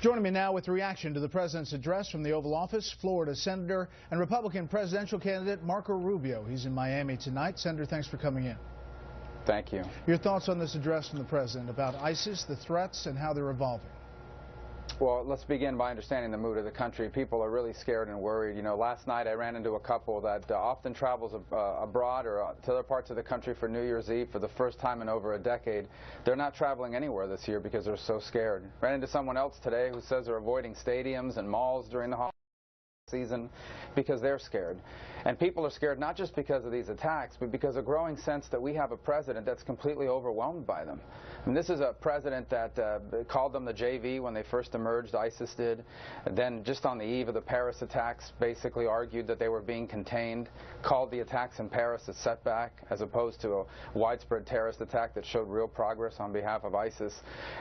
Joining me now with reaction to the president's address from the Oval Office, Florida Senator and Republican presidential candidate Marco Rubio. He's in Miami tonight. Senator, thanks for coming in. Thank you. Your thoughts on this address from the president about ISIS, the threats, and how they're evolving? Well, let's begin by understanding the mood of the country. People are really scared and worried. You know, last night I ran into a couple that often travels abroad or to other parts of the country for New Year's Eve for the first time in over a decade. They're not traveling anywhere this year because they're so scared. Ran into someone else today who says they're avoiding stadiums and malls during the holiday season because they're scared. And people are scared not just because of these attacks, but because of a growing sense that we have a president that's completely overwhelmed by them. I mean, this is a president that called them the JV when they first emerged, ISIS did. Then just on the eve of the Paris attacks, basically argued that they were being contained, called the attacks in Paris a setback as opposed to a widespread terrorist attack that showed real progress on behalf of ISIS.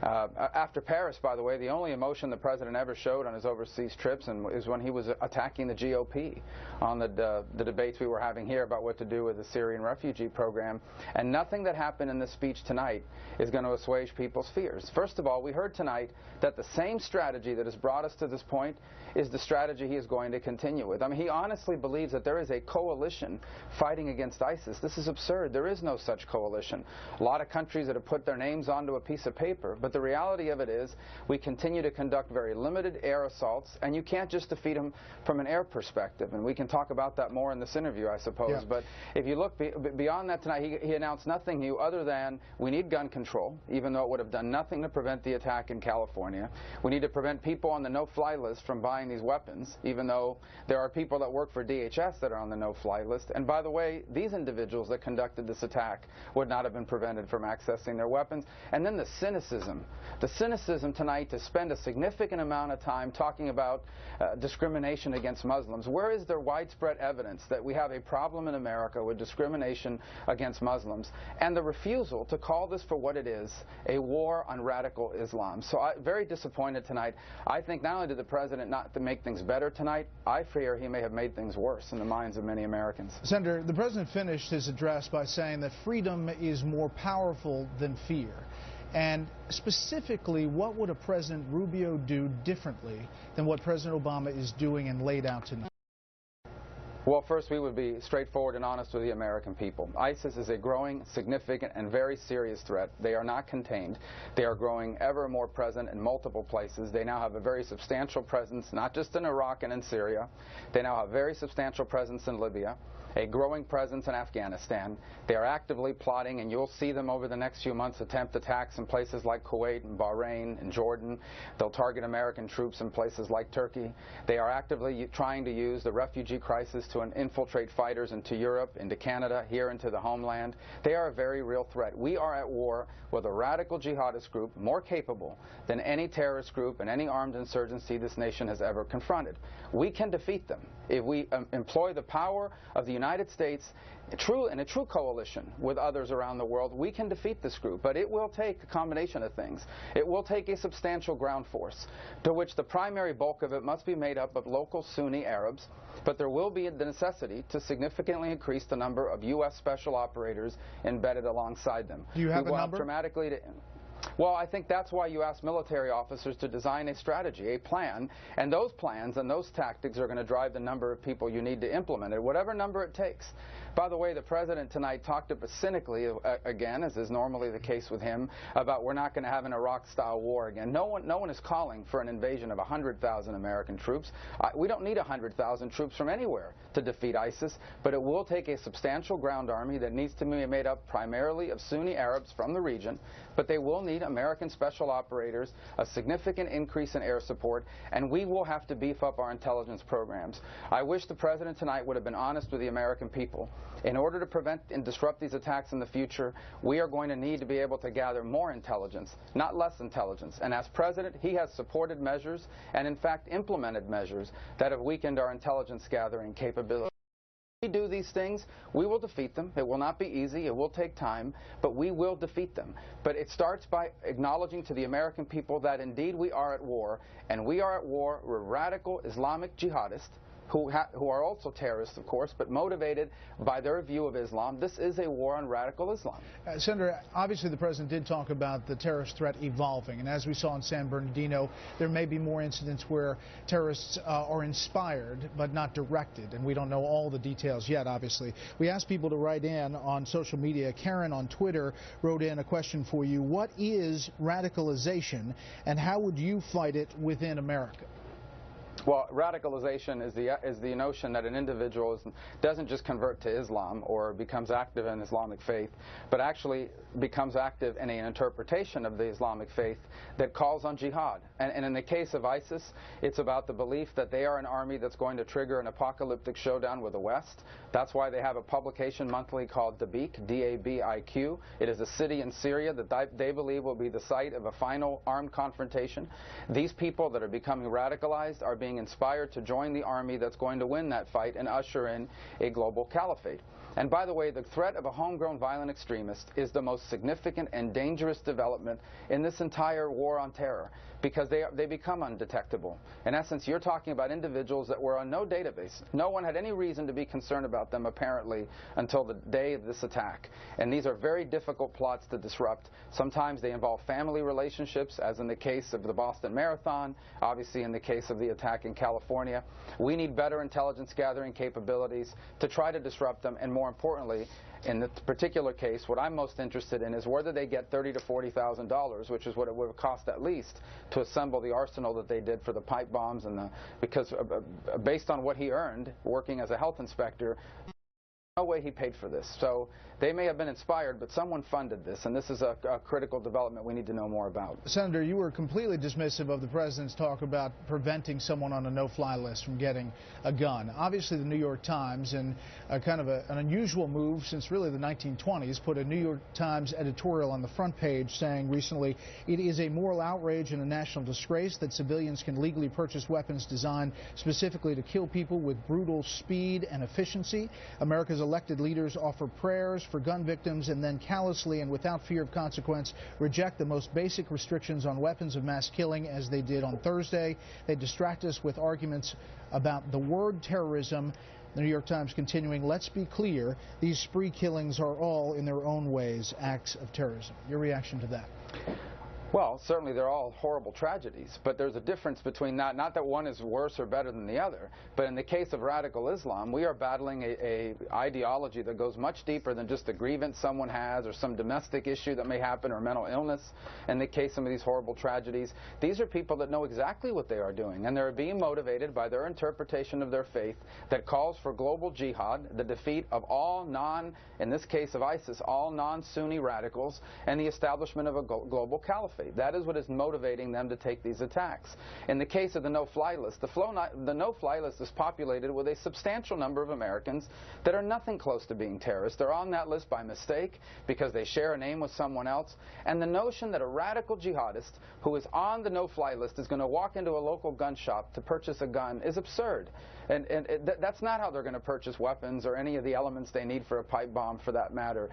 After Paris, by the way, the only emotion the president ever showed on his overseas trips is when he was attacking the GOP on the debates we were having here about what to do with the Syrian refugee program. And nothing that happened in this speech tonight is going to assuage people's fears. First of all, we heard tonight that the same strategy that has brought us to this point is the strategy he is going to continue with. I mean, he honestly believes that there is a coalition fighting against ISIS. This is absurd. There is no such coalition. A lot of countries that have put their names onto a piece of paper, but the reality of it is we continue to conduct very limited air assaults, and you can't just defeat them from an air perspective. And we can talk about that more in this interview, I suppose. Yeah. But if you look beyond that tonight, he announced nothing new other than we need gun control, even though it would have done nothing to prevent the attack in California. We need to prevent people on the no-fly list from buying these weapons, even though there are people that work for DHS that are on the no-fly list. And by the way, these individuals that conducted this attack would not have been prevented from accessing their weapons. And then the cynicism tonight to spend a significant amount of time talking about discrimination against Muslims. Where is there widespread evidence that we have a problem in America with discrimination against Muslims, and the refusal to call this for what it is, a war on radical Islam? So I'm very disappointed tonight. I think not only did the president not to make things better tonight, I fear he may have made things worse in the minds of many Americans. Senator, the president finished his address by saying that freedom is more powerful than fear. And specifically, what would a President Rubio do differently than what President Obama is doing and laid out tonight? Well, first, we would be straightforward and honest with the American people. ISIS is a growing, significant, and very serious threat. They are not contained. They are growing ever more present in multiple places. They now have a very substantial presence, not just in Iraq and in Syria. They now have a very substantial presence in Libya, a growing presence in Afghanistan. They are actively plotting, and you'll see them over the next few months, attempt attacks in places like Kuwait and Bahrain and Jordan. They'll target American troops in places like Turkey. They are actively trying to use the refugee crisis to infiltrate fighters into Europe, into Canada, here into the homeland. They are a very real threat. We are at war with a radical jihadist group more capable than any terrorist group and any armed insurgency this nation has ever confronted. We can defeat them if we employ the power of the United States in a true coalition with others around the world. We can defeat this group, but it will take a combination of things. It will take a substantial ground force, to which the primary bulk of it must be made up of local Sunni Arabs, but there will be the necessity to significantly increase the number of U.S. special operators embedded alongside them. Do you have a number? Well, I think that's why you ask military officers to design a strategy, a plan, and those plans and those tactics are going to drive the number of people you need to implement it, whatever number it takes. By the way, the president tonight talked cynically, again, as is normally the case with him, about we're not going to have an Iraq-style war again. No one is calling for an invasion of 100,000 American troops. We don't need 100,000 troops from anywhere to defeat ISIS, but it will take a substantial ground army that needs to be made up primarily of Sunni Arabs from the region, but they will need American special operators, a significant increase in air support, and we will have to beef up our intelligence programs. I wish the president tonight would have been honest with the American people. In order to prevent and disrupt these attacks in the future, we are going to need to be able to gather more intelligence, not less intelligence. And as president, he has supported measures and, in fact, implemented measures that have weakened our intelligence gathering capability. If we do these things, we will defeat them. It will not be easy. It will take time, but we will defeat them. But it starts by acknowledging to the American people that indeed we are at war, and we are at war with radical Islamic jihadists who are also terrorists, of course, but motivated by their view of Islam. This is a war on radical Islam. Senator, obviously the president did talk about the terrorist threat evolving, and as we saw in San Bernardino, there may be more incidents where terrorists are inspired but not directed, and we don't know all the details yet, obviously. We asked people to write in on social media. Karen on Twitter wrote in a question for you. What is radicalization, and how would you fight it within America? Well, radicalization is the notion that an individual doesn't just convert to Islam or becomes active in Islamic faith, but actually becomes active in an interpretation of the Islamic faith that calls on jihad. And in the case of ISIS, it's about the belief that they are an army that's going to trigger an apocalyptic showdown with the West. That's why they have a publication monthly called Dabiq, D-A-B-I-Q. It is a city in Syria that they believe will be the site of a final armed confrontation. These people that are becoming radicalized are being inspired to join the army that's going to win that fight and usher in a global caliphate. And by the way, the threat of a homegrown violent extremist is the most significant and dangerous development in this entire war on terror, because they become undetectable. In essence, you're talking about individuals that were on no database. No one had any reason to be concerned about them, apparently, until the day of this attack. And these are very difficult plots to disrupt. Sometimes they involve family relationships, as in the case of the Boston Marathon, obviously in the case of the attack in California. We need better intelligence gathering capabilities to try to disrupt them, and more importantly, in this particular case, what I'm most interested in is whether they get $30,000 to $40,000, which is what it would have cost at least to assemble the arsenal that they did for the pipe bombs, and because based on what he earned working as a health inspector, no way he paid for this. So they may have been inspired, but someone funded this, and this is a critical development we need to know more about. Senator, you were completely dismissive of the president's talk about preventing someone on a no-fly list from getting a gun. Obviously, the New York Times, in kind of an unusual move since really the 1920s, put a New York Times editorial on the front page saying recently, it is a moral outrage and a national disgrace that civilians can legally purchase weapons designed specifically to kill people with brutal speed and efficiency. America's elected leaders offer prayers for gun victims and then callously and without fear of consequence reject the most basic restrictions on weapons of mass killing, as they did on Thursday. They distract us with arguments about the word terrorism. The New York Times continuing, let's be clear, these spree killings are all in their own ways acts of terrorism. Your reaction to that? Well, certainly they're all horrible tragedies, but there's a difference between that. Not that one is worse or better than the other, but in the case of radical Islam, we are battling a ideology that goes much deeper than just a grievance someone has or some domestic issue that may happen or mental illness. In the case of some of these horrible tragedies, these are people that know exactly what they are doing, and they're being motivated by their interpretation of their faith that calls for global jihad, the defeat of all in this case of ISIS, all non-Sunni radicals, and the establishment of a global caliphate. That is what is motivating them to take these attacks. In the case of the no-fly list, the no-fly list is populated with a substantial number of Americans that are nothing close to being terrorists. They're on that list by mistake because they share a name with someone else. And the notion that a radical jihadist who is on the no-fly list is going to walk into a local gun shop to purchase a gun is absurd. And that's not how they're going to purchase weapons or any of the elements they need for a pipe bomb, for that matter.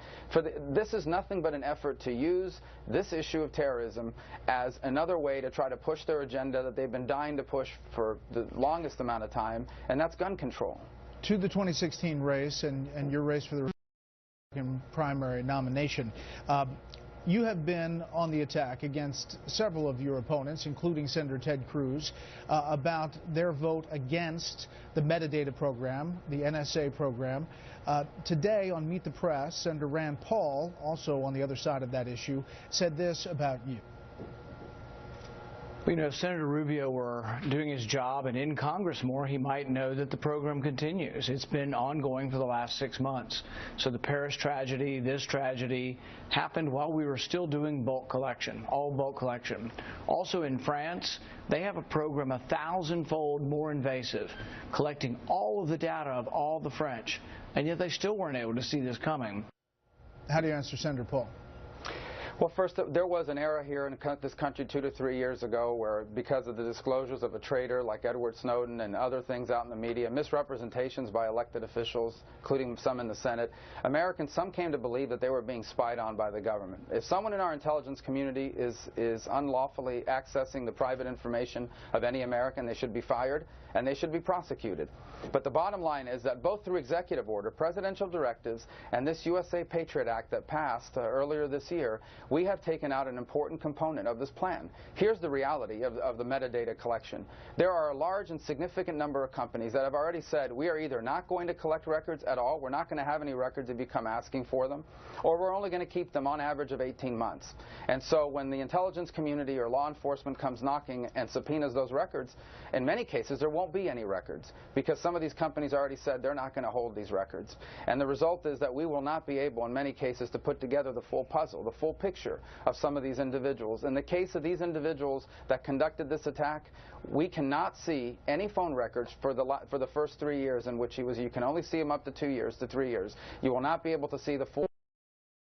This is nothing but an effort to use this issue of terrorism as another way to try to push their agenda that they've been dying to push for the longest amount of time, and that's gun control. To the 2016 race and your race for the Republican primary nomination, you have been on the attack against several of your opponents, including Senator Ted Cruz, about their vote against the metadata program, the NSA program. Today on Meet the Press, Senator Rand Paul, also on the other side of that issue, said this about you. You know, if Senator Rubio were doing his job and in Congress more, he might know that the program continues. It's been ongoing for the last 6 months. So the Paris tragedy, this tragedy, happened while we were still doing bulk collection, all bulk collection. Also in France, they have a program 1,000-fold more invasive, collecting all of the data of all the French, and yet they still weren't able to see this coming. How do you answer Senator Paul? Well, first, there was an era here in this country 2 to 3 years ago where, because of the disclosures of a traitor like Edward Snowden and other things out in the media, misrepresentations by elected officials, including some in the Senate, some came to believe that they were being spied on by the government. If someone in our intelligence community is unlawfully accessing the private information of any American, they should be fired and they should be prosecuted. But the bottom line is that both through executive order, presidential directives, and this USA Patriot Act that passed earlier this year, we have taken out an important component of this plan. Here's the reality of the metadata collection. There are a large and significant number of companies that have already said we are either not going to collect records at all, we're not going to have any records if you come asking for them, or we're only going to keep them on average of 18 months. And so when the intelligence community or law enforcement comes knocking and subpoenas those records, in many cases there won't be any records because some of these companies already said they're not going to hold these records. And the result is that we will not be able, in many cases, to put together the full puzzle, the full picture of some of these individuals. In the case of these individuals that conducted this attack, we cannot see any phone records for the first 3 years in which he was. You can only see him up to 2 years to 3 years. You will not be able to see the full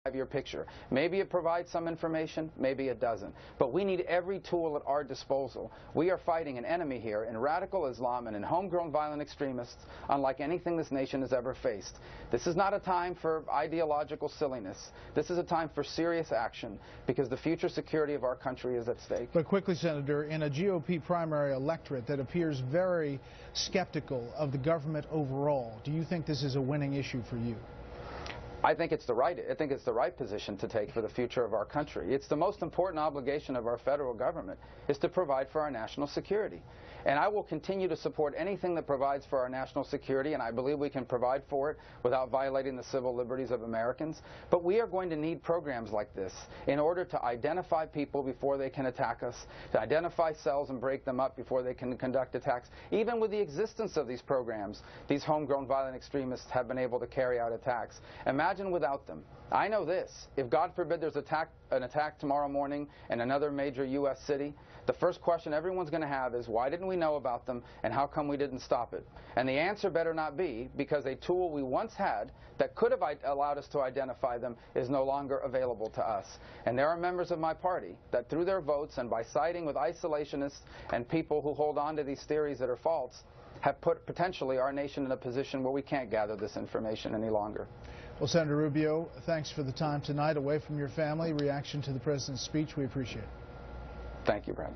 5-year picture. Maybe it provides some information, maybe it doesn't. But we need every tool at our disposal. We are fighting an enemy here in radical Islam and in homegrown violent extremists unlike anything this nation has ever faced. This is not a time for ideological silliness. This is a time for serious action because the future security of our country is at stake. But quickly, Senator, in a GOP primary electorate that appears very skeptical of the government overall, do you think this is a winning issue for you? I think it's the right position to take for the future of our country. It's the most important obligation of our federal government is to provide for our national security. And I will continue to support anything that provides for our national security, and I believe we can provide for it without violating the civil liberties of Americans. But we are going to need programs like this in order to identify people before they can attack us, to identify cells and break them up before they can conduct attacks. Even with the existence of these programs, these homegrown violent extremists have been able to carry out attacks. Imagine without them. I know this. If, God forbid, there's an attack tomorrow morning in another major U.S. city, the first question everyone's going to have is, why didn't we know about them, and how come we didn't stop it? And the answer better not be because a tool we once had that could have allowed us to identify them is no longer available to us. And there are members of my party that, through their votes and by siding with isolationists and people who hold on to these theories that are false, have put potentially our nation in a position where we can't gather this information any longer. Well, Senator Rubio, thanks for the time tonight away from your family. Reaction to the President's speech, we appreciate it. Thank you, Brad.